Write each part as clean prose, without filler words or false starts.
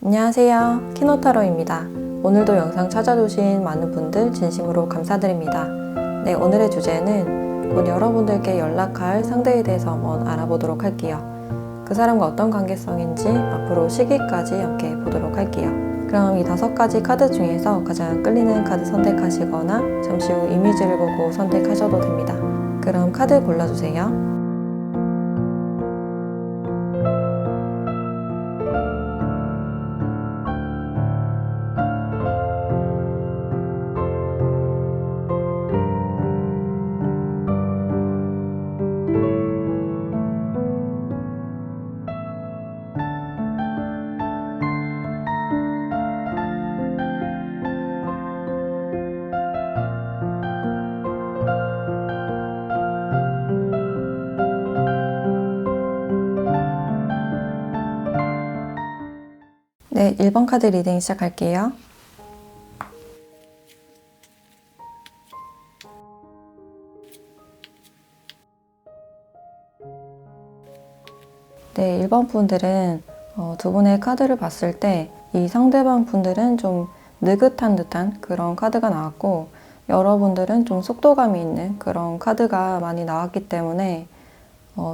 안녕하세요. 키노타로입니다. 오늘도 영상 찾아주신 많은 분들 진심으로 감사드립니다. 네, 오늘의 주제는 곧 여러분들께 연락할 상대에 대해서 한번 알아보도록 할게요. 그 사람과 어떤 관계성인지 앞으로 시기까지 함께 보도록 할게요. 그럼 이 5가지 카드 중에서 가장 끌리는 카드 선택하시거나 잠시 후 이미지를 보고 선택하셔도 됩니다. 그럼 카드 골라주세요. 네, 1번 카드 리딩 시작할게요. 네, 1번 분들은 두 분의 카드를 봤을 때 이 상대방 분들은 좀 느긋한 듯한 그런 카드가 나왔고, 여러분들은 좀 속도감이 있는 그런 카드가 많이 나왔기 때문에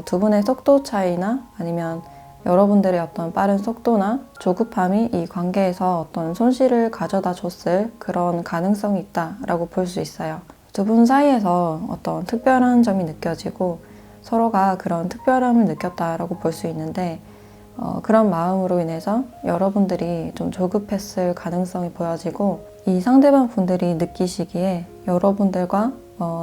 두 분의 속도 차이나 아니면 여러분들의 어떤 빠른 속도나 조급함이 이 관계에서 어떤 손실을 가져다 줬을 그런 가능성이 있다라고 볼 수 있어요. 두 분 사이에서 어떤 특별한 점이 느껴지고 서로가 그런 특별함을 느꼈다라고 볼 수 있는데, 그런 마음으로 인해서 여러분들이 좀 조급했을 가능성이 보여지고, 이 상대방 분들이 느끼시기에 여러분들과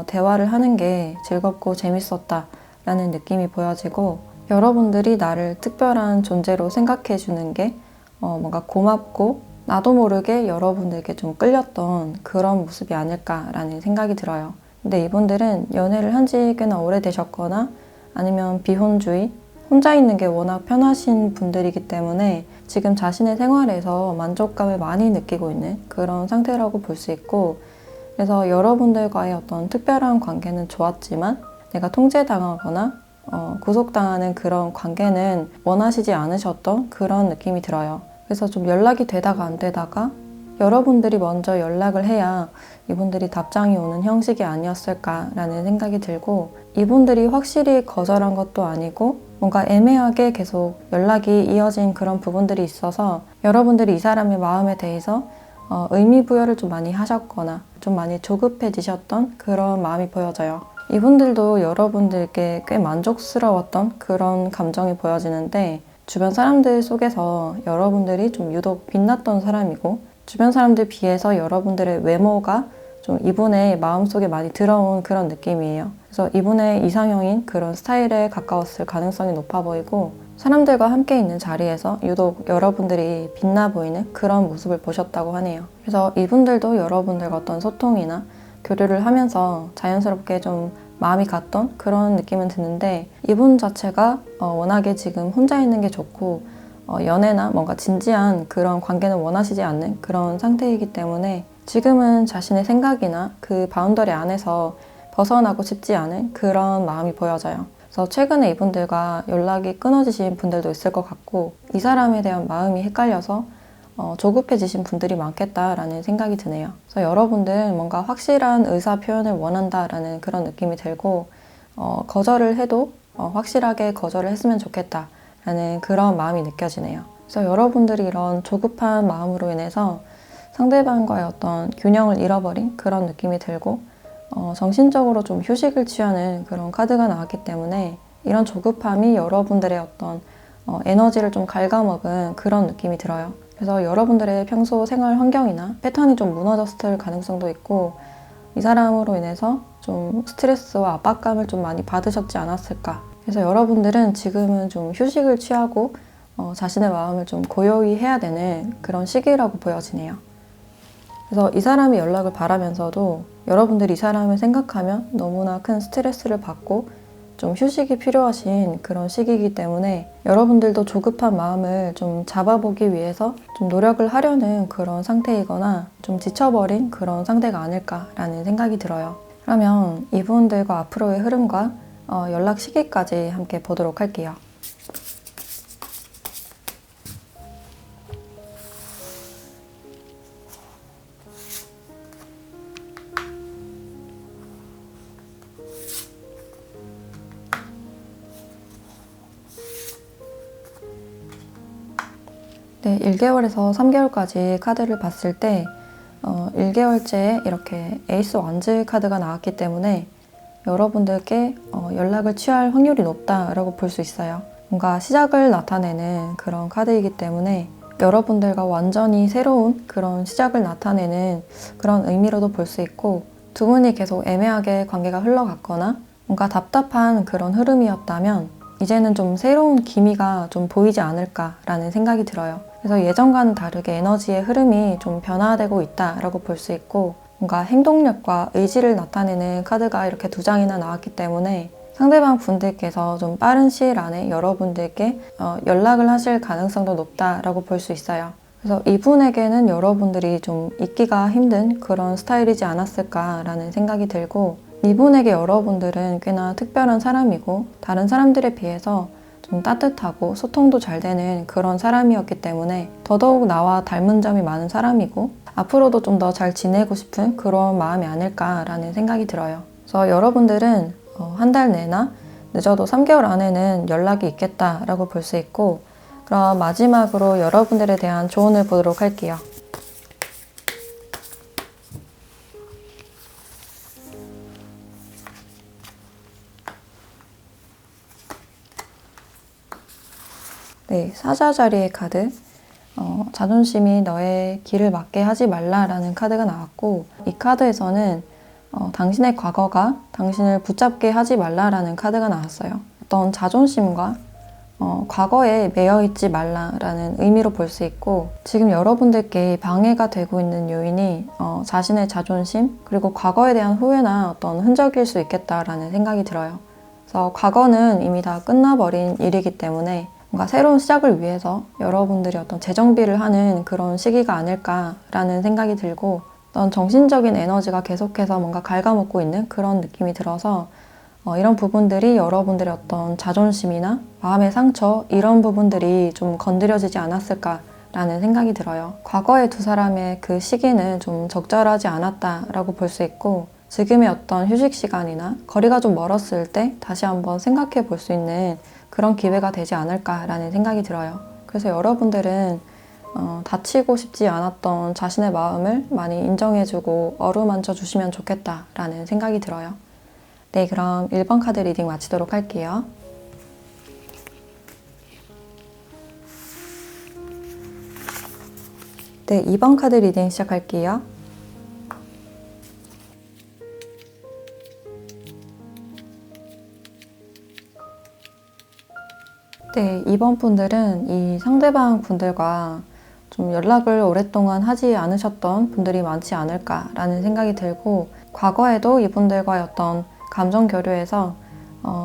대화를 하는 게 즐겁고 재밌었다 라는 느낌이 보여지고, 여러분들이 나를 특별한 존재로 생각해 주는 게 뭔가 고맙고 나도 모르게 여러분들께 좀 끌렸던 그런 모습이 아닐까라는 생각이 들어요. 근데 이분들은 연애를 한 지 꽤나 오래되셨거나 아니면 비혼주의, 혼자 있는 게 워낙 편하신 분들이기 때문에 지금 자신의 생활에서 만족감을 많이 느끼고 있는 그런 상태라고 볼 수 있고, 그래서 여러분들과의 어떤 특별한 관계는 좋았지만 내가 통제당하거나 구속당하는 그런 관계는 원하시지 않으셨던 그런 느낌이 들어요. 그래서 좀 연락이 되다가 안 되다가 여러분들이 먼저 연락을 해야 이분들이 답장이 오는 형식이 아니었을까라는 생각이 들고, 이분들이 확실히 거절한 것도 아니고 뭔가 애매하게 계속 연락이 이어진 그런 부분들이 있어서 여러분들이 이 사람의 마음에 대해서 의미 부여를 좀 많이 하셨거나 좀 많이 조급해지셨던 그런 마음이 보여져요. 이분들도 여러분들께 꽤 만족스러웠던 그런 감정이 보여지는데, 주변 사람들 속에서 여러분들이 좀 유독 빛났던 사람이고, 주변 사람들 비해서 여러분들의 외모가 좀 이분의 마음속에 많이 들어온 그런 느낌이에요. 그래서 이분의 이상형인 그런 스타일에 가까웠을 가능성이 높아 보이고, 사람들과 함께 있는 자리에서 유독 여러분들이 빛나 보이는 그런 모습을 보셨다고 하네요. 그래서 이분들도 여러분들과 어떤 소통이나 교류를 하면서 자연스럽게 좀 마음이 갔던 그런 느낌은 드는데, 이분 자체가 워낙에 지금 혼자 있는 게 좋고 연애나 뭔가 진지한 그런 관계는 원하시지 않는 그런 상태이기 때문에 지금은 자신의 생각이나 그 바운더리 안에서 벗어나고 싶지 않은 그런 마음이 보여져요. 그래서 최근에 이분들과 연락이 끊어지신 분들도 있을 것 같고, 이 사람에 대한 마음이 헷갈려서 조급해지신 분들이 많겠다라는 생각이 드네요. 그래서 여러분들 뭔가 확실한 의사 표현을 원한다라는 그런 느낌이 들고, 거절을 해도 확실하게 거절을 했으면 좋겠다라는 그런 마음이 느껴지네요. 그래서 여러분들이 이런 조급한 마음으로 인해서 상대방과의 어떤 균형을 잃어버린 그런 느낌이 들고, 정신적으로 좀 휴식을 취하는 그런 카드가 나왔기 때문에 이런 조급함이 여러분들의 어떤 에너지를 좀 갉아먹은 그런 느낌이 들어요. 그래서 여러분들의 평소 생활 환경이나 패턴이 좀 무너졌을 가능성도 있고, 이 사람으로 인해서 좀 스트레스와 압박감을 좀 많이 받으셨지 않았을까. 그래서 여러분들은 지금은 좀 휴식을 취하고 자신의 마음을 좀 고요히 해야 되는 그런 시기라고 보여지네요. 그래서 이 사람이 연락을 바라면서도 여러분들이 이 사람을 생각하면 너무나 큰 스트레스를 받고 좀 휴식이 필요하신 그런 시기이기 때문에 여러분들도 조급한 마음을 좀 잡아보기 위해서 좀 노력을 하려는 그런 상태이거나 좀 지쳐버린 그런 상태가 아닐까라는 생각이 들어요. 그러면 이분들과 앞으로의 흐름과 연락 시기까지 함께 보도록 할게요. 네, 1개월에서 3개월까지 카드를 봤을 때 1개월째에 이렇게 에이스 원즈 카드가 나왔기 때문에 여러분들께 연락을 취할 확률이 높다라고 볼 수 있어요. 뭔가 시작을 나타내는 그런 카드이기 때문에 여러분들과 완전히 새로운 그런 시작을 나타내는 그런 의미로도 볼 수 있고, 두 분이 계속 애매하게 관계가 흘러갔거나 뭔가 답답한 그런 흐름이었다면 이제는 좀 새로운 기미가 좀 보이지 않을까라는 생각이 들어요. 그래서 예전과는 다르게 에너지의 흐름이 좀 변화되고 있다라고 볼 수 있고, 뭔가 행동력과 의지를 나타내는 카드가 이렇게 2장이나 나왔기 때문에 상대방 분들께서 좀 빠른 시일 안에 여러분들께 연락을 하실 가능성도 높다라고 볼 수 있어요. 그래서 이분에게는 여러분들이 좀 잊기가 힘든 그런 스타일이지 않았을까라는 생각이 들고, 이분에게 여러분들은 꽤나 특별한 사람이고 다른 사람들에 비해서 좀 따뜻하고 소통도 잘 되는 그런 사람이었기 때문에 더더욱 나와 닮은 점이 많은 사람이고 앞으로도 좀 더 잘 지내고 싶은 그런 마음이 아닐까라는 생각이 들어요. 그래서 여러분들은 한 달 내나 늦어도 3개월 안에는 연락이 있겠다라고 볼 수 있고, 그럼 마지막으로 여러분들에 대한 조언을 보도록 할게요. 네, 사자 자리의 카드. 자존심이 너의 길을 막게 하지 말라라는 카드가 나왔고, 이 카드에서는 당신의 과거가 당신을 붙잡게 하지 말라라는 카드가 나왔어요. 어떤 자존심과 과거에 매여있지 말라라는 의미로 볼 수 있고, 지금 여러분들께 방해가 되고 있는 요인이 자신의 자존심 그리고 과거에 대한 후회나 어떤 흔적일 수 있겠다라는 생각이 들어요. 그래서 과거는 이미 다 끝나버린 일이기 때문에 뭔가 새로운 시작을 위해서 여러분들이 어떤 재정비를 하는 그런 시기가 아닐까라는 생각이 들고, 어떤 정신적인 에너지가 계속해서 뭔가 갉아먹고 있는 그런 느낌이 들어서 이런 부분들이 여러분들의 어떤 자존심이나 마음의 상처, 이런 부분들이 좀 건드려지지 않았을까라는 생각이 들어요. 과거의 두 사람의 그 시기는 좀 적절하지 않았다라고 볼 수 있고, 지금의 어떤 휴식 시간이나 거리가 좀 멀었을 때 다시 한번 생각해 볼 수 있는 그런 기회가 되지 않을까라는 생각이 들어요. 그래서 여러분들은 다치고 싶지 않았던 자신의 마음을 많이 인정해주고 어루만져 주시면 좋겠다라는 생각이 들어요. 네, 그럼 1번 카드 리딩 마치도록 할게요. 네, 2번 카드 리딩 시작할게요. 네, 2번 분들은 이 상대방 분들과 좀 연락을 오랫동안 하지 않으셨던 분들이 많지 않을까라는 생각이 들고, 과거에도 이분들과의 어떤 감정 교류에서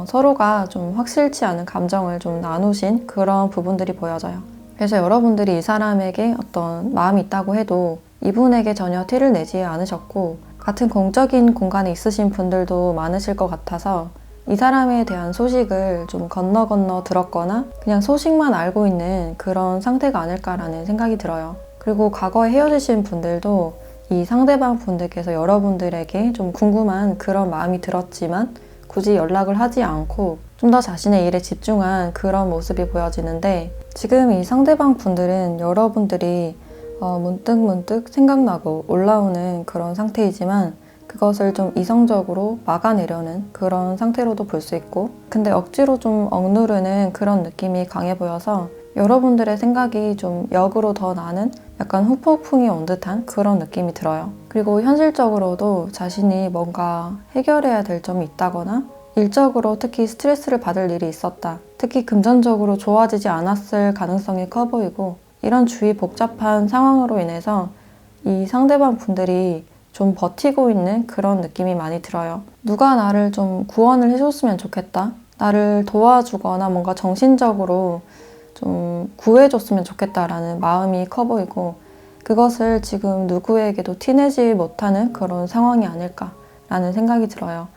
서로가 좀 확실치 않은 감정을 좀 나누신 그런 부분들이 보여져요. 그래서 여러분들이 이 사람에게 어떤 마음이 있다고 해도 이분에게 전혀 티를 내지 않으셨고, 같은 공적인 공간에 있으신 분들도 많으실 것 같아서 이 사람에 대한 소식을 좀 건너 들었거나 그냥 소식만 알고 있는 그런 상태가 아닐까라는 생각이 들어요. 그리고 과거에 헤어지신 분들도 이 상대방 분들께서 여러분들에게 좀 궁금한 그런 마음이 들었지만 굳이 연락을 하지 않고 좀 더 자신의 일에 집중한 그런 모습이 보여지는데, 지금 이 상대방 분들은 여러분들이 문득 생각나고 올라오는 그런 상태이지만 그것을 좀 이성적으로 막아내려는 그런 상태로도 볼 수 있고, 근데 억지로 좀 억누르는 그런 느낌이 강해 보여서 여러분들의 생각이 좀 역으로 더 나는 약간 후폭풍이 온 듯한 그런 느낌이 들어요. 그리고 현실적으로도 자신이 뭔가 해결해야 될 점이 있다거나 일적으로 특히 스트레스를 받을 일이 있었다, 특히 금전적으로 좋아지지 않았을 가능성이 커 보이고, 이런 주위 복잡한 상황으로 인해서 이 상대방 분들이 좀 버티고 있는 그런 느낌이 많이 들어요. 누가 나를 좀 구원을 해줬으면 좋겠다, 나를 도와주거나 뭔가 정신적으로 좀 구해줬으면 좋겠다라는 마음이 커 보이고, 그것을 지금 누구에게도 티내지 못하는 그런 상황이 아닐까라는 생각이 들어요.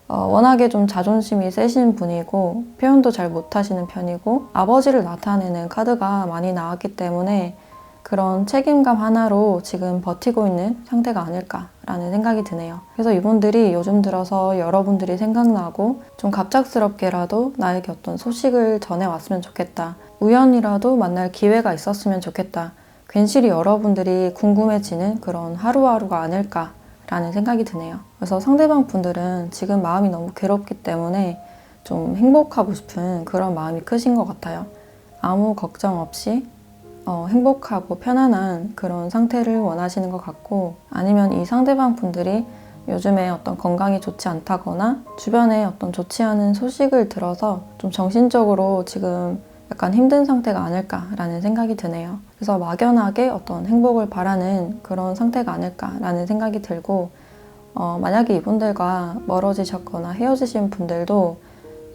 워낙에 좀 자존심이 세신 분이고 표현도 잘 못하시는 편이고 아버지를 나타내는 카드가 많이 나왔기 때문에 그런 책임감 하나로 지금 버티고 있는 상태가 아닐까라는 생각이 드네요. 그래서 이분들이 요즘 들어서 여러분들이 생각나고 좀 갑작스럽게라도 나에게 어떤 소식을 전해왔으면 좋겠다, 우연이라도 만날 기회가 있었으면 좋겠다. 괜시리 여러분들이 궁금해지는 그런 하루하루가 아닐까라는 생각이 드네요. 그래서 상대방 분들은 지금 마음이 너무 괴롭기 때문에 좀 행복하고 싶은 그런 마음이 크신 것 같아요. 아무 걱정 없이 행복하고 편안한 그런 상태를 원하시는 것 같고, 아니면 이 상대방 분들이 요즘에 어떤 건강이 좋지 않다거나 주변에 어떤 좋지 않은 소식을 들어서 좀 정신적으로 지금 약간 힘든 상태가 아닐까라는 생각이 드네요. 그래서 막연하게 어떤 행복을 바라는 그런 상태가 아닐까라는 생각이 들고, 만약에 이분들과 멀어지셨거나 헤어지신 분들도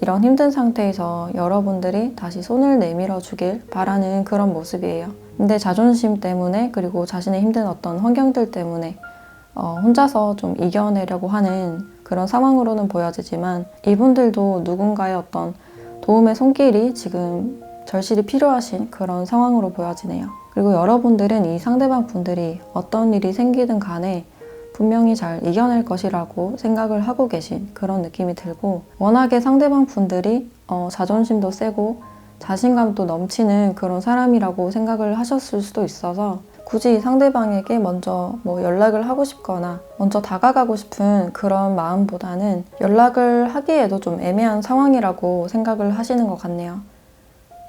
이런 힘든 상태에서 여러분들이 다시 손을 내밀어 주길 바라는 그런 모습이에요. 근데 자존심 때문에, 그리고 자신의 힘든 어떤 환경들 때문에 혼자서 좀 이겨내려고 하는 그런 상황으로는 보여지지만, 이분들도 누군가의 어떤 도움의 손길이 지금 절실히 필요하신 그런 상황으로 보여지네요. 그리고 여러분들은 이 상대방 분들이 어떤 일이 생기든 간에 분명히 잘 이겨낼 것이라고 생각을 하고 계신 그런 느낌이 들고, 워낙에 상대방 분들이 자존심도 세고 자신감도 넘치는 그런 사람이라고 생각을 하셨을 수도 있어서, 굳이 상대방에게 먼저 연락을 하고 싶거나 먼저 다가가고 싶은 그런 마음보다는 연락을 하기에도 좀 애매한 상황이라고 생각을 하시는 것 같네요.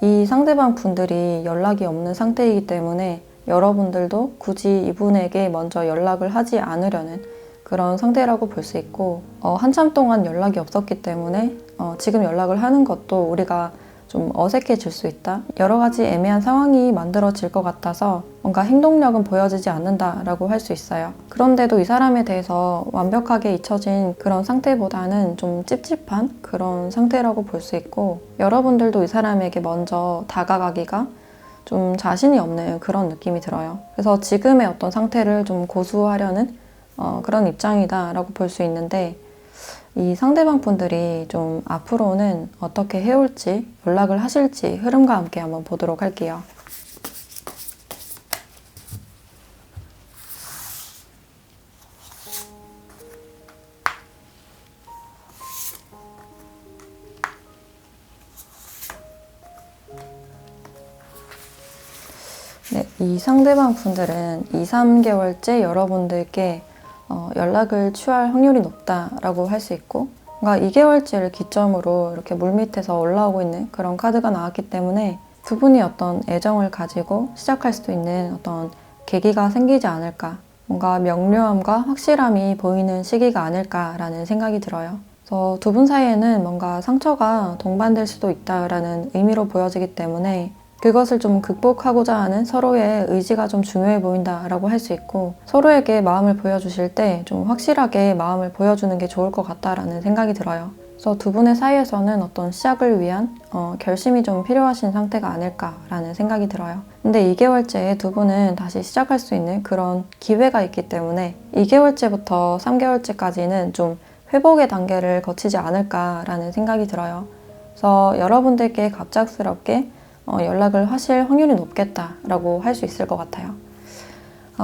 이 상대방 분들이 연락이 없는 상태이기 때문에 여러분들도 굳이 이분에게 먼저 연락을 하지 않으려는 그런 상태라고 볼 수 있고, 한참 동안 연락이 없었기 때문에 지금 연락을 하는 것도 우리가 좀 어색해질 수 있다. 여러 가지 애매한 상황이 만들어질 것 같아서 뭔가 행동력은 보여지지 않는다라고 할 수 있어요. 그런데도 이 사람에 대해서 완벽하게 잊혀진 그런 상태보다는 좀 찝찝한 그런 상태라고 볼 수 있고, 여러분들도 이 사람에게 먼저 다가가기가 좀 자신이 없는 그런 느낌이 들어요. 그래서 지금의 어떤 상태를 좀 고수하려는 그런 입장이다라고 볼 수 있는데, 이 상대방 분들이 좀 앞으로는 어떻게 해올지, 연락을 하실지 흐름과 함께 한번 보도록 할게요. 네, 이 상대방 분들은 2, 3개월째 여러분들께 연락을 취할 확률이 높다라고 할 수 있고, 뭔가 2개월째를 기점으로 이렇게 물밑에서 올라오고 있는 그런 카드가 나왔기 때문에 두 분이 어떤 애정을 가지고 시작할 수도 있는 어떤 계기가 생기지 않을까, 뭔가 명료함과 확실함이 보이는 시기가 아닐까라는 생각이 들어요. 그래서 두 분 사이에는 뭔가 상처가 동반될 수도 있다라는 의미로 보여지기 때문에 그것을 좀 극복하고자 하는 서로의 의지가 좀 중요해 보인다라고 할 수 있고, 서로에게 마음을 보여주실 때 좀 확실하게 마음을 보여주는 게 좋을 것 같다라는 생각이 들어요. 그래서 두 분의 사이에서는 어떤 시작을 위한 결심이 좀 필요하신 상태가 아닐까라는 생각이 들어요. 근데 2개월째에 두 분은 다시 시작할 수 있는 그런 기회가 있기 때문에 2개월째부터 3개월째까지는 좀 회복의 단계를 거치지 않을까라는 생각이 들어요. 그래서 여러분들께 갑작스럽게 연락을 하실 확률이 높겠다라고 할 수 있을 것 같아요.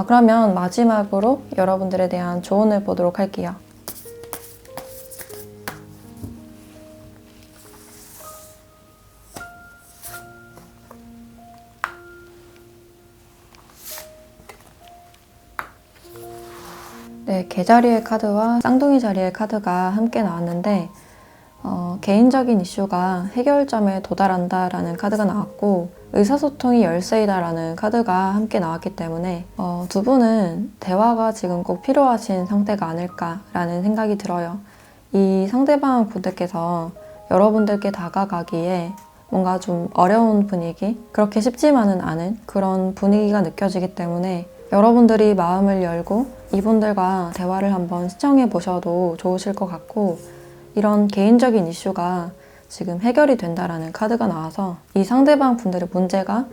그러면 마지막으로 여러분들에 대한 조언을 보도록 할게요. 네, 개자리의 카드와 쌍둥이 자리의 카드가 함께 나왔는데, 개인적인 이슈가 해결점에 도달한다라는 카드가 나왔고, 의사소통이 열쇠이다라는 카드가 함께 나왔기 때문에 두 분은 대화가 지금 꼭 필요하신 상태가 아닐까라는 생각이 들어요. 이 상대방 분들께서 여러분들께 다가가기에 뭔가 좀 어려운 분위기, 그렇게 쉽지만은 않은 그런 분위기가 느껴지기 때문에 여러분들이 마음을 열고 이분들과 대화를 한번 시청해 보셔도 좋으실 것 같고, 이런 개인적인 이슈가 지금 해결이 된다라는 카드가 나와서 이 상대방 분들의 문제가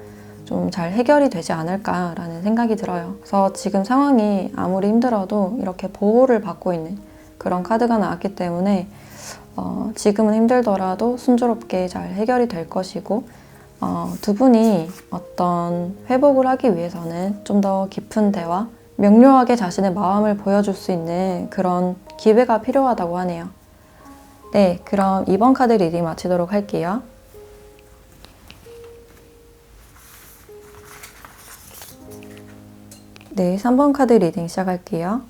좀 잘 해결이 되지 않을까라는 생각이 들어요. 그래서 지금 상황이 아무리 힘들어도 이렇게 보호를 받고 있는 그런 카드가 나왔기 때문에 지금은 힘들더라도 순조롭게 잘 해결이 될 것이고, 두 분이 어떤 회복을 하기 위해서는 좀 더 깊은 대화, 명료하게 자신의 마음을 보여줄 수 있는 그런 기회가 필요하다고 하네요. 네, 그럼 이번 카드 리딩 마치도록 할게요. 네, 3번 카드 리딩 시작할게요.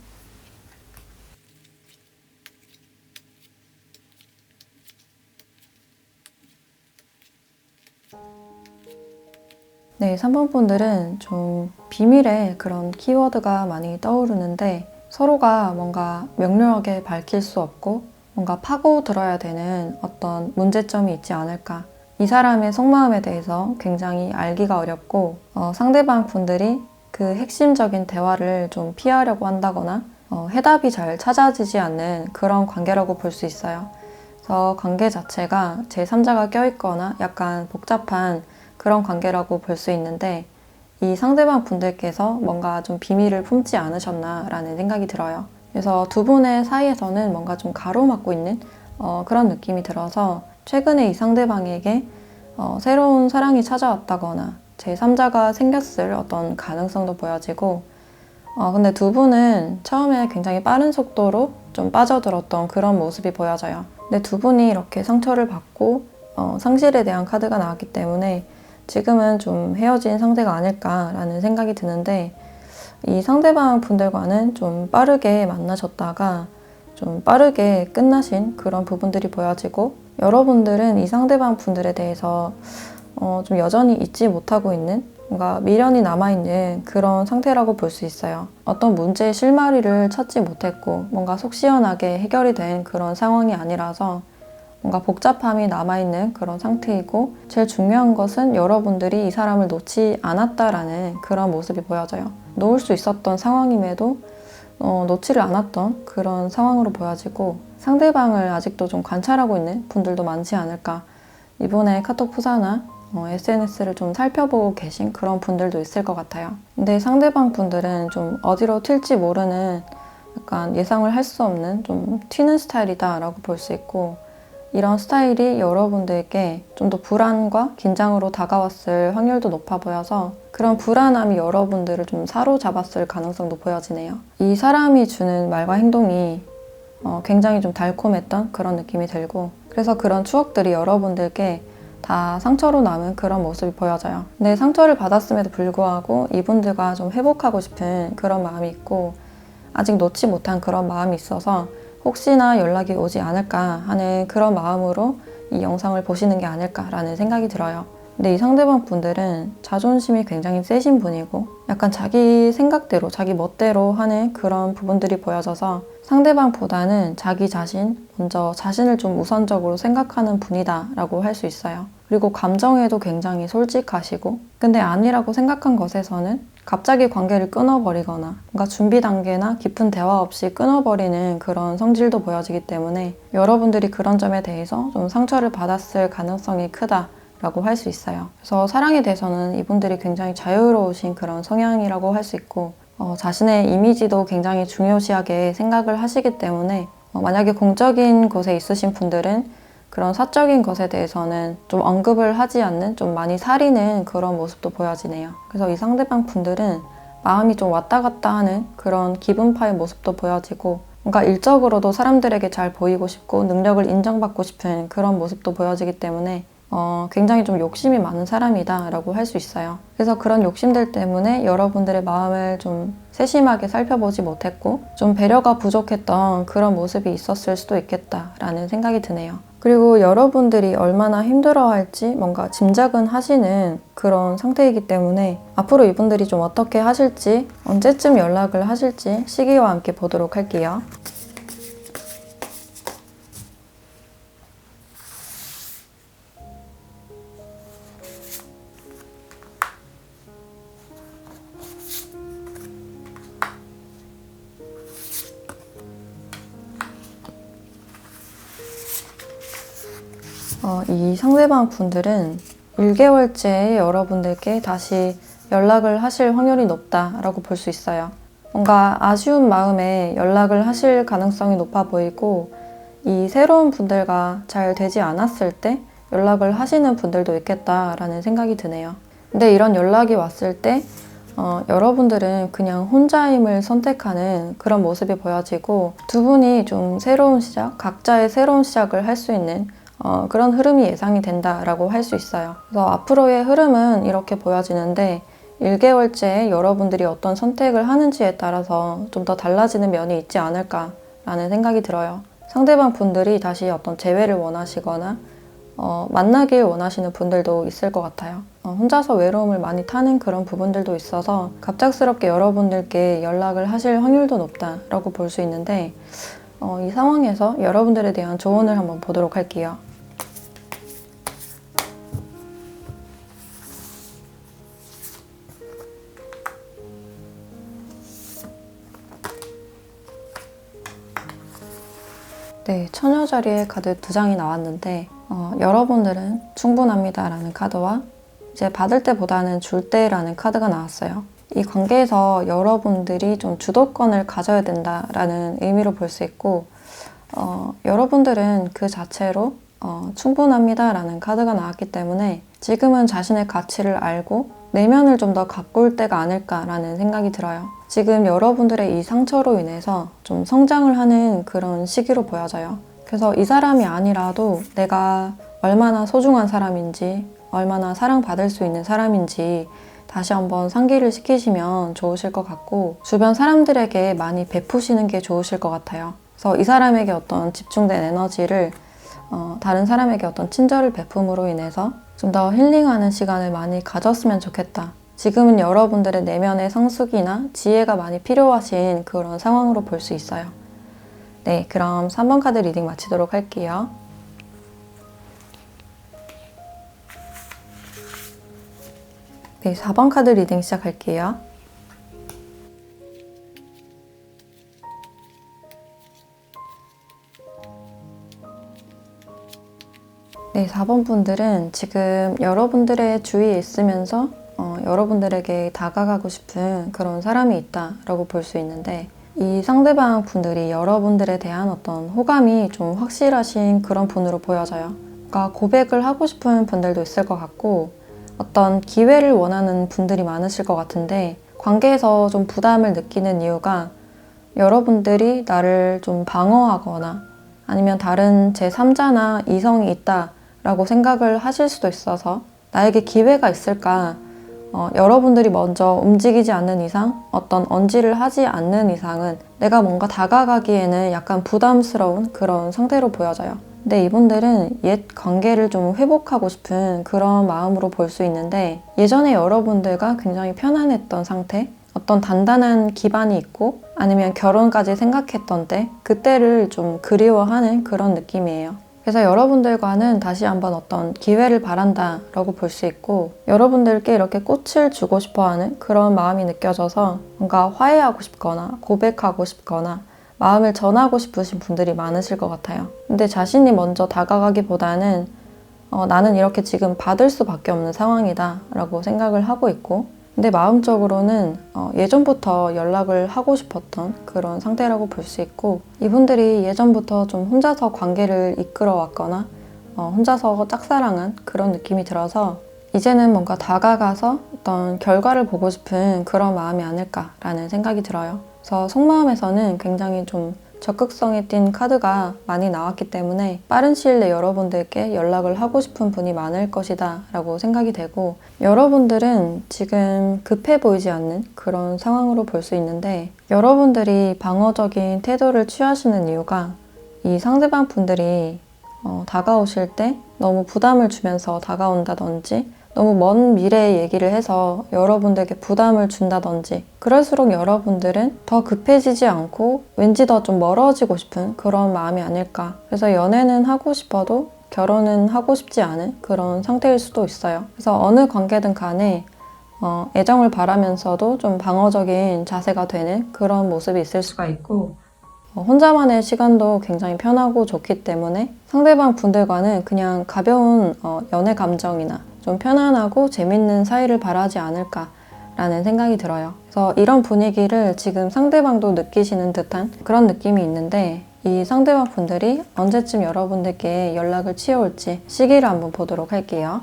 네, 3번 분들은 좀 비밀의 그런 키워드가 많이 떠오르는데 서로가 뭔가 명료하게 밝힐 수 없고 뭔가 파고 들어야 되는 어떤 문제점이 있지 않을까. 이 사람의 속마음에 대해서 굉장히 알기가 어렵고 상대방 분들이 그 핵심적인 대화를 좀 피하려고 한다거나 해답이 잘 찾아지지 않는 그런 관계라고 볼 수 있어요. 그래서 관계 자체가 제3자가 껴있거나 약간 복잡한 그런 관계라고 볼 수 있는데 이 상대방 분들께서 뭔가 좀 비밀을 품지 않으셨나라는 생각이 들어요. 그래서 두 분의 사이에서는 뭔가 좀 가로막고 있는 그런 느낌이 들어서 최근에 이 상대방에게 새로운 사랑이 찾아왔다거나 제3자가 생겼을 어떤 가능성도 보여지고 근데 두 분은 처음에 굉장히 빠른 속도로 좀 빠져들었던 그런 모습이 보여져요. 근데 두 분이 이렇게 상처를 받고 상실에 대한 카드가 나왔기 때문에 지금은 좀 헤어진 상태가 아닐까라는 생각이 드는데 이 상대방 분들과는 좀 빠르게 만나셨다가 좀 빠르게 끝나신 그런 부분들이 보여지고 여러분들은 이 상대방 분들에 대해서 좀 여전히 잊지 못하고 있는 뭔가 미련이 남아있는 그런 상태라고 볼 수 있어요. 어떤 문제의 실마리를 찾지 못했고 뭔가 속 시원하게 해결이 된 그런 상황이 아니라서 뭔가 복잡함이 남아있는 그런 상태이고 제일 중요한 것은 여러분들이 이 사람을 놓지 않았다라는 그런 모습이 보여져요. 놓을 수 있었던 상황임에도 놓지를 않았던 그런 상황으로 보여지고 상대방을 아직도 좀 관찰하고 있는 분들도 많지 않을까. 이번에 카톡 프사나 SNS를 좀 살펴보고 계신 그런 분들도 있을 것 같아요. 근데 상대방 분들은 좀 어디로 튈지 모르는 약간 예상을 할 수 없는 좀 튀는 스타일이다라고 볼 수 있고 이런 스타일이 여러분들께 좀 더 불안과 긴장으로 다가왔을 확률도 높아 보여서 그런 불안함이 여러분들을 좀 사로잡았을 가능성도 보여지네요. 이 사람이 주는 말과 행동이 굉장히 좀 달콤했던 그런 느낌이 들고 그래서 그런 추억들이 여러분들께 다 상처로 남은 그런 모습이 보여져요. 근데 상처를 받았음에도 불구하고 이분들과 좀 회복하고 싶은 그런 마음이 있고 아직 놓지 못한 그런 마음이 있어서 혹시나 연락이 오지 않을까 하는 그런 마음으로 이 영상을 보시는 게 아닐까라는 생각이 들어요. 근데 이 상대방 분들은 자존심이 굉장히 세신 분이고 약간 자기 생각대로 자기 멋대로 하는 그런 부분들이 보여져서 상대방보다는 자기 자신, 먼저 자신을 좀 우선적으로 생각하는 분이다 라고 할 수 있어요. 그리고 감정에도 굉장히 솔직하시고 근데 아니라고 생각한 것에서는 갑자기 관계를 끊어버리거나 뭔가 준비 단계나 깊은 대화 없이 끊어버리는 그런 성질도 보여지기 때문에 여러분들이 그런 점에 대해서 좀 상처를 받았을 가능성이 크다라고 할 수 있어요. 그래서 사랑에 대해서는 이분들이 굉장히 자유로우신 그런 성향이라고 할 수 있고 자신의 이미지도 굉장히 중요시하게 생각을 하시기 때문에 만약에 공적인 곳에 있으신 분들은 그런 사적인 것에 대해서는 좀 언급을 하지 않는 좀 많이 사리는 그런 모습도 보여지네요. 그래서 이 상대방 분들은 마음이 좀 왔다 갔다 하는 그런 기분파의 모습도 보여지고 뭔가 일적으로도 사람들에게 잘 보이고 싶고 능력을 인정받고 싶은 그런 모습도 보여지기 때문에 굉장히 좀 욕심이 많은 사람이다 라고 할 수 있어요. 그래서 그런 욕심들 때문에 여러분들의 마음을 좀 세심하게 살펴보지 못했고 좀 배려가 부족했던 그런 모습이 있었을 수도 있겠다라는 생각이 드네요. 그리고 여러분들이 얼마나 힘들어할지 뭔가 짐작은 하시는 그런 상태이기 때문에 앞으로 이분들이 좀 어떻게 하실지 언제쯤 연락을 하실지 시기와 함께 보도록 할게요. 이 상대방 분들은 1개월째에 여러분들께 다시 연락을 하실 확률이 높다라고 볼 수 있어요. 뭔가 아쉬운 마음에 연락을 하실 가능성이 높아 보이고 이 새로운 분들과 잘 되지 않았을 때 연락을 하시는 분들도 있겠다라는 생각이 드네요. 근데 이런 연락이 왔을 때 여러분들은 그냥 혼자임을 선택하는 그런 모습이 보여지고 두 분이 좀 새로운 시작, 각자의 새로운 시작을 할 수 있는 그런 흐름이 예상이 된다라고 할 수 있어요. 그래서 앞으로의 흐름은 이렇게 보여지는데 1개월째 여러분들이 어떤 선택을 하는지에 따라서 좀 더 달라지는 면이 있지 않을까라는 생각이 들어요. 상대방 분들이 다시 어떤 재회를 원하시거나 만나길 원하시는 분들도 있을 것 같아요. 혼자서 외로움을 많이 타는 그런 부분들도 있어서 갑작스럽게 여러분들께 연락을 하실 확률도 높다라고 볼 수 있는데 이 상황에서 여러분들에 대한 조언을 한번 보도록 할게요. 네, 처녀 자리에 카드 2장이 나왔는데 여러분들은 충분합니다라는 카드와 이제 받을 때보다는 줄 때라는 카드가 나왔어요. 이 관계에서 여러분들이 좀 주도권을 가져야 된다라는 의미로 볼 수 있고 여러분들은 그 자체로 충분합니다라는 카드가 나왔기 때문에 지금은 자신의 가치를 알고 내면을 좀 더 가꿀 때가 아닐까라는 생각이 들어요. 지금 여러분들의 이 상처로 인해서 좀 성장을 하는 그런 시기로 보여져요. 그래서 이 사람이 아니라도 내가 얼마나 소중한 사람인지, 얼마나 사랑받을 수 있는 사람인지 다시 한번 상기를 시키시면 좋으실 것 같고 주변 사람들에게 많이 베푸시는 게 좋으실 것 같아요. 그래서 이 사람에게 어떤 집중된 에너지를 다른 사람에게 어떤 친절을 베품으로 인해서 좀 더 힐링하는 시간을 많이 가졌으면 좋겠다. 지금은 여러분들의 내면의 성숙이나 지혜가 많이 필요하신 그런 상황으로 볼 수 있어요. 네, 그럼 3번 카드 리딩 마치도록 할게요. 네, 4번 카드 리딩 시작할게요. 네, 4번 분들은 지금 여러분들의 주위에 있으면서 여러분들에게 다가가고 싶은 그런 사람이 있다라고 볼 수 있는데 이 상대방 분들이 여러분들에 대한 어떤 호감이 좀 확실하신 그런 분으로 보여져요. 그러니까 고백을 하고 싶은 분들도 있을 것 같고 어떤 기회를 원하는 분들이 많으실 것 같은데 관계에서 좀 부담을 느끼는 이유가 여러분들이 나를 좀 방어하거나 아니면 다른 제3자나 이성이 있다라고 생각을 하실 수도 있어서 나에게 기회가 있을까? 여러분들이 먼저 움직이지 않는 이상, 어떤 언지를 하지 않는 이상은 내가 뭔가 다가가기에는 약간 부담스러운 그런 상태로 보여져요. 근데 이분들은 옛 관계를 좀 회복하고 싶은 그런 마음으로 볼 수 있는데 예전에 여러분들과 굉장히 편안했던 상태, 어떤 단단한 기반이 있고 아니면 결혼까지 생각했던 때 그때를 좀 그리워하는 그런 느낌이에요. 그래서 여러분들과는 다시 한번 어떤 기회를 바란다 라고 볼 수 있고 여러분들께 이렇게 꽃을 주고 싶어하는 그런 마음이 느껴져서 뭔가 화해하고 싶거나 고백하고 싶거나 마음을 전하고 싶으신 분들이 많으실 것 같아요. 근데 자신이 먼저 다가가기보다는 나는 이렇게 지금 받을 수밖에 없는 상황이다 라고 생각을 하고 있고 근데 마음적으로는 예전부터 연락을 하고 싶었던 그런 상태라고 볼 수 있고 이분들이 예전부터 좀 혼자서 관계를 이끌어 왔거나 혼자서 짝사랑한 그런 느낌이 들어서 이제는 뭔가 다가가서 어떤 결과를 보고 싶은 그런 마음이 아닐까라는 생각이 들어요. 그래서 속마음에서는 굉장히 좀 적극성에 띈 카드가 많이 나왔기 때문에 빠른 시일 내 여러분들께 연락을 하고 싶은 분이 많을 것이다 라고 생각이 되고 여러분들은 지금 급해 보이지 않는 그런 상황으로 볼 수 있는데 여러분들이 방어적인 태도를 취하시는 이유가 이 상대방 분들이 다가오실 때 너무 부담을 주면서 다가온다든지 너무 먼 미래의 얘기를 해서 여러분들에게 부담을 준다든지 그럴수록 여러분들은 더 급해지지 않고 왠지 더 좀 멀어지고 싶은 그런 마음이 아닐까. 그래서 연애는 하고 싶어도 결혼은 하고 싶지 않은 그런 상태일 수도 있어요. 그래서 어느 관계든 간에 애정을 바라면서도 좀 방어적인 자세가 되는 그런 모습이 있을 수가 있고 혼자만의 시간도 굉장히 편하고 좋기 때문에 상대방 분들과는 그냥 가벼운 연애 감정이나 좀 편안하고 재밌는 사이를 바라지 않을까라는 생각이 들어요. 그래서 이런 분위기를 지금 상대방도 느끼시는 듯한 그런 느낌이 있는데 이 상대방 분들이 언제쯤 여러분들께 연락을 취해올지 시기를 한번 보도록 할게요.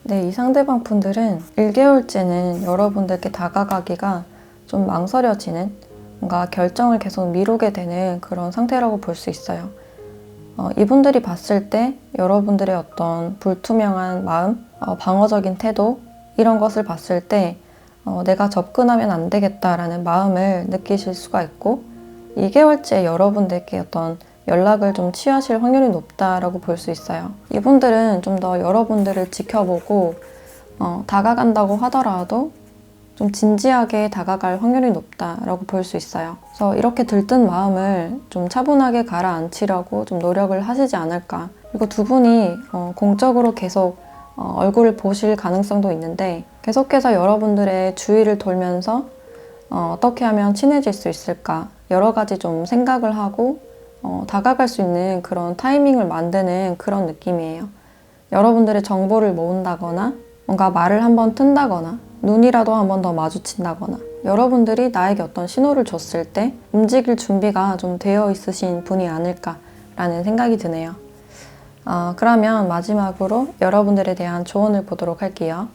네, 이 상대방 분들은 1개월째는 여러분들께 다가가기가 좀 망설여지는, 뭔가 결정을 계속 미루게 되는 그런 상태라고 볼 수 있어요. 이분들이 봤을 때 여러분들의 어떤 불투명한 마음, 방어적인 태도, 이런 것을 봤을 때 내가 접근하면 안 되겠다라는 마음을 느끼실 수가 있고, 2개월째 여러분들께 어떤 연락을 좀 취하실 확률이 높다라고 볼 수 있어요. 이분들은 좀 더 여러분들을 지켜보고 다가간다고 하더라도 좀 진지하게 다가갈 확률이 높다라고 볼 수 있어요. 그래서 이렇게 들뜬 마음을 좀 차분하게 가라앉히려고 좀 노력을 하시지 않을까. 그리고 두 분이 공적으로 계속 얼굴을 보실 가능성도 있는데, 계속해서 여러분들의 주위를 돌면서 어떻게 하면 친해질 수 있을까, 여러 가지 좀 생각을 하고 다가갈 수 있는 그런 타이밍을 만드는 그런 느낌이에요. 여러분들의 정보를 모은다거나 뭔가 말을 한번 튼다거나 눈이라도 한 번 더 마주친다거나, 여러분들이 나에게 어떤 신호를 줬을 때 움직일 준비가 좀 되어 있으신 분이 아닐까라는 생각이 드네요. 그러면 마지막으로 여러분들에 대한 조언을 보도록 할게요.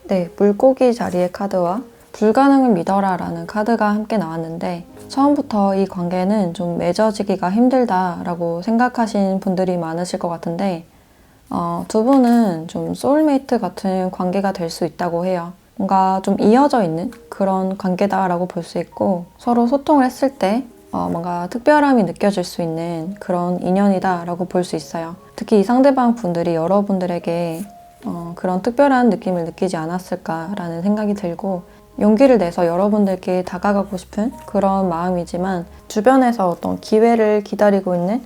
네, 물고기 자리의 카드와 불가능을 믿어라 라는 카드가 함께 나왔는데, 처음부터 이 관계는 좀 맺어지기가 힘들다라고 생각하신 분들이 많으실 것 같은데, 두 분은 좀 소울메이트 같은 관계가 될 수 있다고 해요. 뭔가 좀 이어져 있는 그런 관계다라고 볼 수 있고, 서로 소통을 했을 때 뭔가 특별함이 느껴질 수 있는 그런 인연이다라고 볼 수 있어요. 특히 이 상대방 분들이 여러분들에게 그런 특별한 느낌을 느끼지 않았을까라는 생각이 들고, 용기를 내서 여러분들께 다가가고 싶은 그런 마음이지만 주변에서 어떤 기회를 기다리고 있는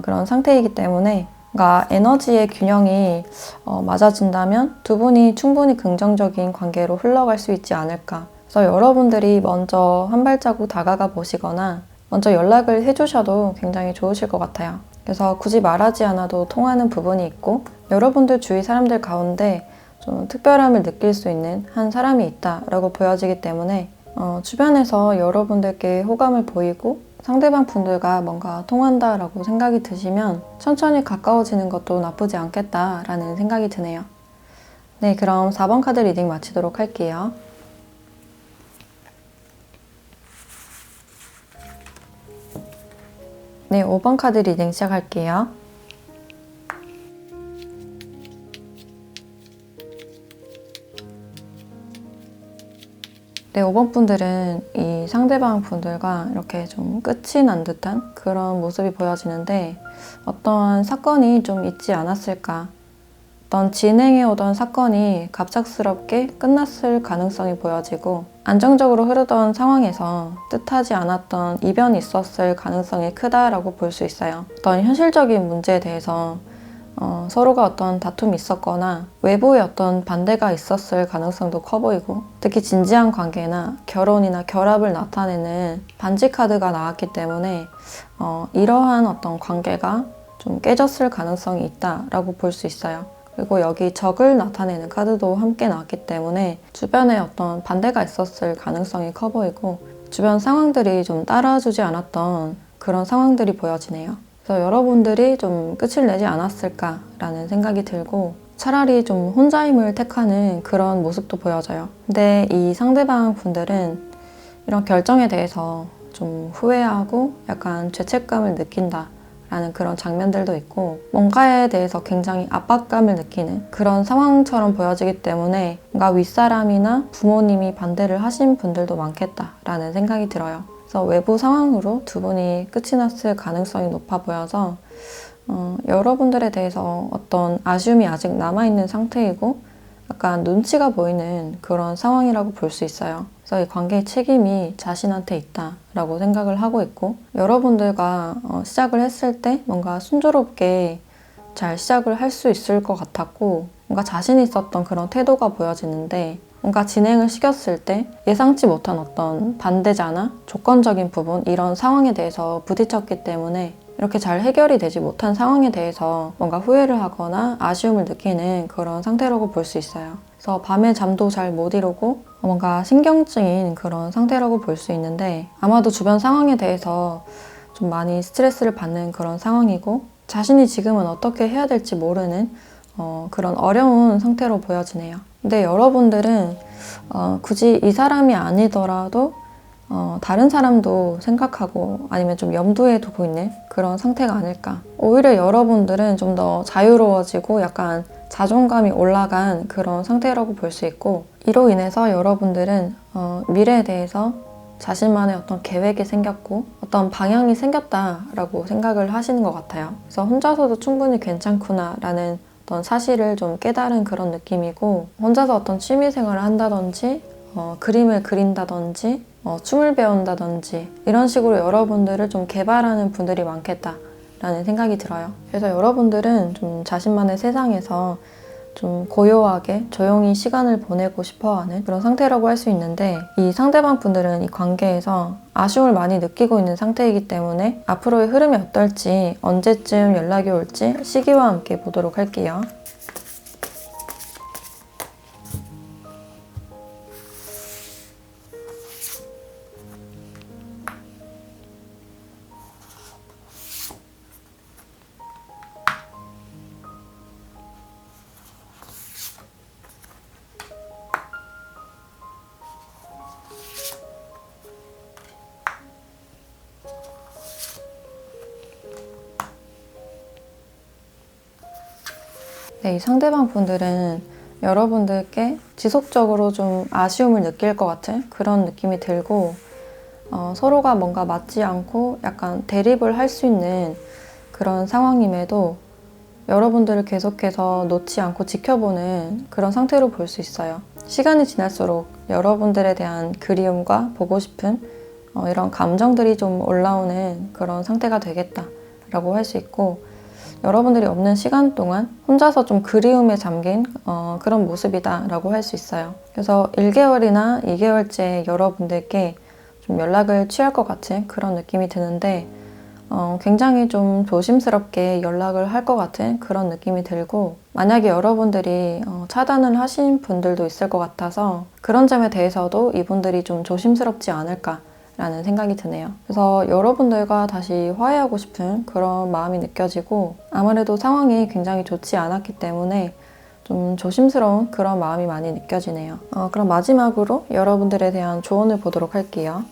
그런 상태이기 때문에, 뭔가 에너지의 균형이 맞아진다면 두 분이 충분히 긍정적인 관계로 흘러갈 수 있지 않을까. 그래서 여러분들이 먼저 한 발자국 다가가 보시거나 먼저 연락을 해주셔도 굉장히 좋으실 것 같아요. 그래서 굳이 말하지 않아도 통하는 부분이 있고, 여러분들 주위 사람들 가운데 좀 특별함을 느낄 수 있는 한 사람이 있다라고 보여지기 때문에 주변에서 여러분들께 호감을 보이고 상대방 분들과 뭔가 통한다라고 생각이 드시면 천천히 가까워지는 것도 나쁘지 않겠다라는 생각이 드네요. 네, 그럼 4번 카드 리딩 마치도록 할게요. 네, 5번 카드 리딩 시작할게요. 네, 5번 분들은 이 상대방 분들과 이렇게 좀 끝이 난 듯한 그런 모습이 보여지는데, 어떠한 사건이 좀 있지 않았을까, 어떤 진행해오던 사건이 갑작스럽게 끝났을 가능성이 보여지고, 안정적으로 흐르던 상황에서 뜻하지 않았던 이변이 있었을 가능성이 크다라고 볼 수 있어요. 어떤 현실적인 문제에 대해서 서로가 어떤 다툼이 있었거나 외부의 어떤 반대가 있었을 가능성도 커 보이고, 특히 진지한 관계나 결혼이나 결합을 나타내는 반지 카드가 나왔기 때문에 이러한 어떤 관계가 좀 깨졌을 가능성이 있다라고 볼 수 있어요. 그리고 여기 적을 나타내는 카드도 함께 나왔기 때문에 주변에 어떤 반대가 있었을 가능성이 커 보이고, 주변 상황들이 좀 따라주지 않았던 그런 상황들이 보여지네요. 그래서 여러분들이 좀 끝을 내지 않았을까라는 생각이 들고, 차라리 좀 혼자임을 택하는 그런 모습도 보여져요. 근데 이 상대방 분들은 이런 결정에 대해서 좀 후회하고 약간 죄책감을 느낀다 라는 그런 장면들도 있고, 뭔가에 대해서 굉장히 압박감을 느끼는 그런 상황처럼 보여지기 때문에 뭔가 윗사람이나 부모님이 반대를 하신 분들도 많겠다라는 생각이 들어요. 그래서 외부 상황으로 두 분이 끝이 났을 가능성이 높아 보여서 여러분들에 대해서 어떤 아쉬움이 아직 남아있는 상태이고, 약간 눈치가 보이는 그런 상황이라고 볼 수 있어요. 그래서 이 관계의 책임이 자신한테 있다라고 생각을 하고 있고, 여러분들과 시작을 했을 때 뭔가 순조롭게 잘 시작을 할 수 있을 것 같았고, 뭔가 자신 있었던 그런 태도가 보여지는데, 뭔가 진행을 시켰을 때 예상치 못한 어떤 반대자나 조건적인 부분, 이런 상황에 대해서 부딪혔기 때문에 이렇게 잘 해결이 되지 못한 상황에 대해서 뭔가 후회를 하거나 아쉬움을 느끼는 그런 상태라고 볼 수 있어요. 그래서 밤에 잠도 잘 못 이루고 뭔가 신경증인 그런 상태라고 볼 수 있는데 아마도 주변 상황에 대해서 좀 많이 스트레스를 받는 그런 상황이고 자신이 지금은 어떻게 해야 될지 모르는 그런 어려운 상태로 보여지네요. 근데 여러분들은 굳이 이 사람이 아니더라도 다른 사람도 생각하고 아니면 좀 염두에 두고 있는 그런 상태가 아닐까. 오히려 여러분들은 좀 더 자유로워지고 약간 자존감이 올라간 그런 상태라고 볼 수 있고 이로 인해서 여러분들은 미래에 대해서 자신만의 어떤 계획이 생겼고 어떤 방향이 생겼다라고 생각을 하시는 것 같아요. 그래서 혼자서도 충분히 괜찮구나라는 어떤 사실을 좀 깨달은 그런 느낌이고 혼자서 어떤 취미 생활을 한다든지 그림을 그린다든지 춤을 배운다든지 이런 식으로 여러분들을 좀 개발하는 분들이 많겠다라는 생각이 들어요. 그래서 여러분들은 좀 자신만의 세상에서 좀 고요하게 조용히 시간을 보내고 싶어하는 그런 상태라고 할 수 있는데 이 상대방 분들은 이 관계에서 아쉬움을 많이 느끼고 있는 상태이기 때문에 앞으로의 흐름이 어떨지 언제쯤 연락이 올지 시기와 함께 보도록 할게요. 네, 이 상대방 분들은 여러분들께 지속적으로 좀 아쉬움을 느낄 것 같은 그런 느낌이 들고 서로가 뭔가 맞지 않고 약간 대립을 할 수 있는 그런 상황임에도 여러분들을 계속해서 놓지 않고 지켜보는 그런 상태로 볼 수 있어요. 시간이 지날수록 여러분들에 대한 그리움과 보고 싶음 이런 감정들이 좀 올라오는 그런 상태가 되겠다라고 할 수 있고 여러분들이 없는 시간 동안 혼자서 좀 그리움에 잠긴 그런 모습이다라고 할 수 있어요. 그래서 1개월이나 2개월째 여러분들께 좀 연락을 취할 것 같은 그런 느낌이 드는데 굉장히 좀 조심스럽게 연락을 할 것 같은 그런 느낌이 들고 만약에 여러분들이 차단을 하신 분들도 있을 것 같아서 그런 점에 대해서도 이분들이 좀 조심스럽지 않을까 라는 생각이 드네요. 그래서 여러분들과 다시 화해하고 싶은 그런 마음이 느껴지고 아무래도 상황이 굉장히 좋지 않았기 때문에 좀 조심스러운 그런 마음이 많이 느껴지네요. 그럼 마지막으로 여러분들에 대한 조언을 보도록 할게요.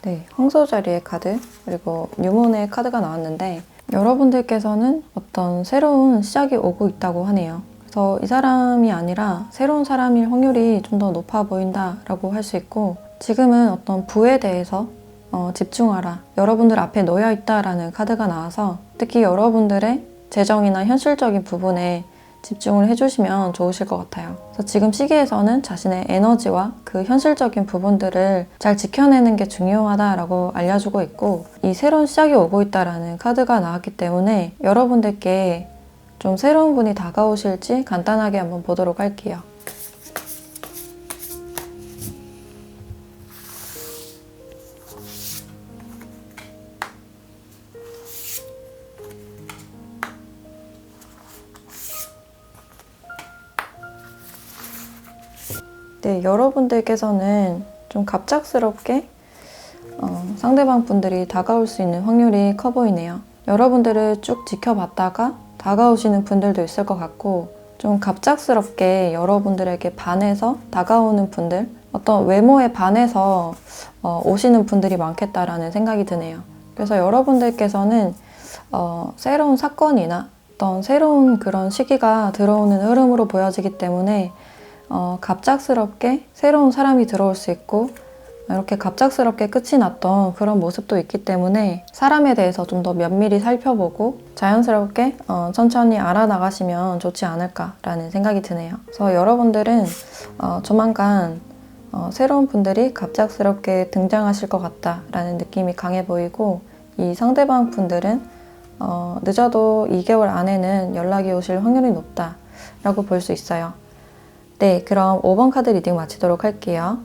네, 황소자리의 카드 그리고 뉴문의 카드가 나왔는데 여러분들께서는 어떤 새로운 시작이 오고 있다고 하네요. 그래서 이 사람이 아니라 새로운 사람일 확률이 좀 더 높아 보인다라고 할 수 있고 지금은 어떤 부에 대해서 집중하라. 여러분들 앞에 놓여 있다라는 카드가 나와서 특히 여러분들의 재정이나 현실적인 부분에 집중을 해주시면 좋으실 것 같아요. 그래서 지금 시기에서는 자신의 에너지와 그 현실적인 부분들을 잘 지켜내는 게 중요하다라고 알려주고 있고 이 새로운 시작이 오고 있다라는 카드가 나왔기 때문에 여러분들께 좀 새로운 분이 다가오실지 간단하게 한번 보도록 할게요. 네, 여러분들께서는 좀 갑작스럽게 상대방 분들이 다가올 수 있는 확률이 커 보이네요. 여러분들을 쭉 지켜봤다가 다가오시는 분들도 있을 것 같고 좀 갑작스럽게 여러분들에게 반해서 다가오는 분들 어떤 외모에 반해서 오시는 분들이 많겠다라는 생각이 드네요. 그래서 여러분들께서는 새로운 사건이나 어떤 새로운 그런 시기가 들어오는 흐름으로 보여지기 때문에 갑작스럽게 새로운 사람이 들어올 수 있고 이렇게 갑작스럽게 끝이 났던 그런 모습도 있기 때문에 사람에 대해서 좀 더 면밀히 살펴보고 자연스럽게 천천히 알아나가시면 좋지 않을까라는 생각이 드네요. 그래서 여러분들은 조만간 새로운 분들이 갑작스럽게 등장하실 것 같다라는 느낌이 강해 보이고 이 상대방 분들은 늦어도 2개월 안에는 연락이 오실 확률이 높다라고 볼 수 있어요. 네, 그럼 5번 카드 리딩 마치도록 할게요.